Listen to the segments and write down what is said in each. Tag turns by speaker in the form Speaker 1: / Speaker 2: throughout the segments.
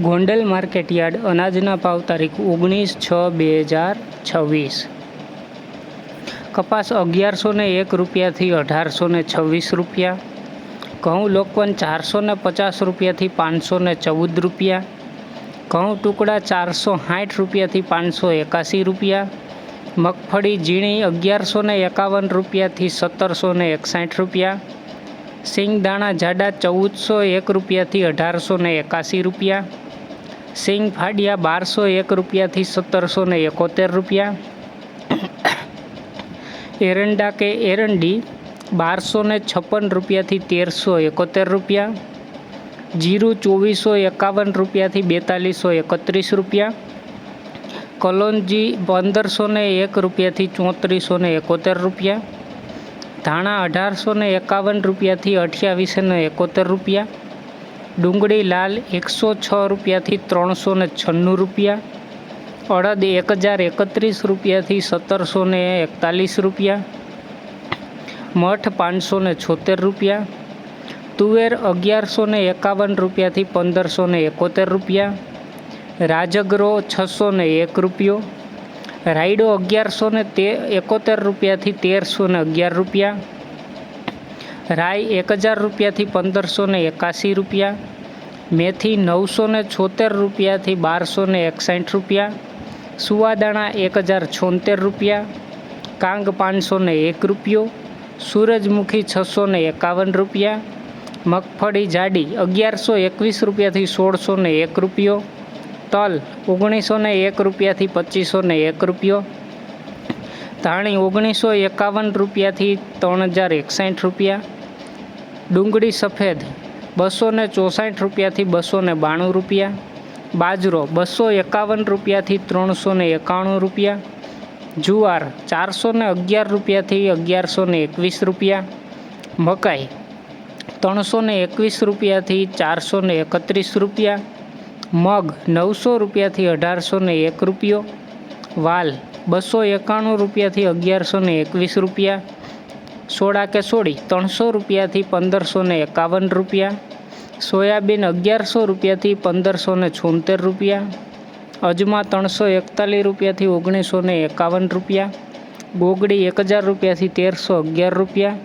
Speaker 1: Gondal market yard અનાજના ભાવ તારીખ 19/6/2026। કપાસ 1101 રૂપિયાથી 1826 રૂપિયા। ઘઉં લોકવન 450 રૂપિયાથી 514 રૂપિયા। ઘઉં ટુકડા 460 રૂપિયાથી 581 રૂપિયા। મગફળી ઝીણી 1151 રૂપિયાથી 1761 રૂપિયા। સિંગદાણા જાડા 1401 રૂપિયાથી 1881 રૂપિયા। સિંગ ફાડિયા 1201 રૂપિયાથી 1771 રૂપિયા। એરંડા કે એરંડી 1256 રૂપિયાથી 1371 રૂપિયા। જીરું 2451 રૂપિયાથી 4231 રૂપિયા। કલોંજી 1501 રૂપિયાથી 3471 રૂપિયા। ધાણા 1851 રૂપિયાથી 2871 રૂપિયા। ડુંગળી લાલ 106 રૂપિયાથી 396 રૂપિયા। અડદ 1031 રૂપિયાથી 1741 રૂપિયા। મઠ 576 રૂપિયા। તુવેર 1151 રૂપિયાથી 1571 રૂપિયા। રાજગરો 601 રૂપિયો। રાયડો 1171 રૂપિયાથી 1311 રૂપિયા। રાઈ 1000 રૂપિયાથી 1581 રૂપિયા। મેથી 976 રૂપિયાથી 1261 રૂપિયા। સુવાદાણા 1076 રૂપિયા। કાંગ 501 રૂપિયો। સૂરજમુખી 651 રૂપિયા। મગફળી જાડી 1121 રૂપિયાથી 1601 રૂપિયો। તલ 1901 રૂપિયાથી 2501 રૂપિયો। ધાણી 1951 રૂપિયાથી 3061 રૂપિયા। ડુંગળી સફેદ 264 રૂપિયાથી 292 રૂપિયા। બાજરો 251 રૂપિયાથી 391 રૂપિયા। જુવાર 411 રૂપિયાથી 1121 રૂપિયા। મકાઈ 321 રૂપિયાથી 431 રૂપિયા। મગ 900 રૂપિયાથી 1801 રૂપિયો। વાલ 291 રૂપિયાથી 1121 રૂપિયા। સોડા કે સોડી 300 રૂપિયાથી 1551 રૂપિયા। સોયાબીન 1100 રૂપિયાથી 1576 રૂપિયા। અજમા 341 રૂપિયાથી 1951 રૂપિયા। ગોગડી 1000 રૂપિયાથી 1311 રૂપિયા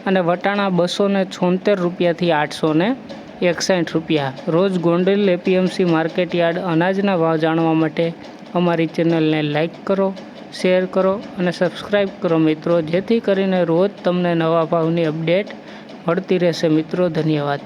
Speaker 1: અને વટાણા 276 રૂપિયાથી 861 રૂપિયા। રોજ ગોંડલ એપીએમસી માર્કેટયાર્ડ અનાજના ભાવ જાણવા માટે અમારી ચેનલને લાઇક કરો, શેર કરો અને સબસ્ક્રાઈબ કરો મિત્રો, જેથી કરીને રોજ તમને નવા ભાવની અપડેટ મળતી રહેશે મિત્રો। ધન્યવાદ।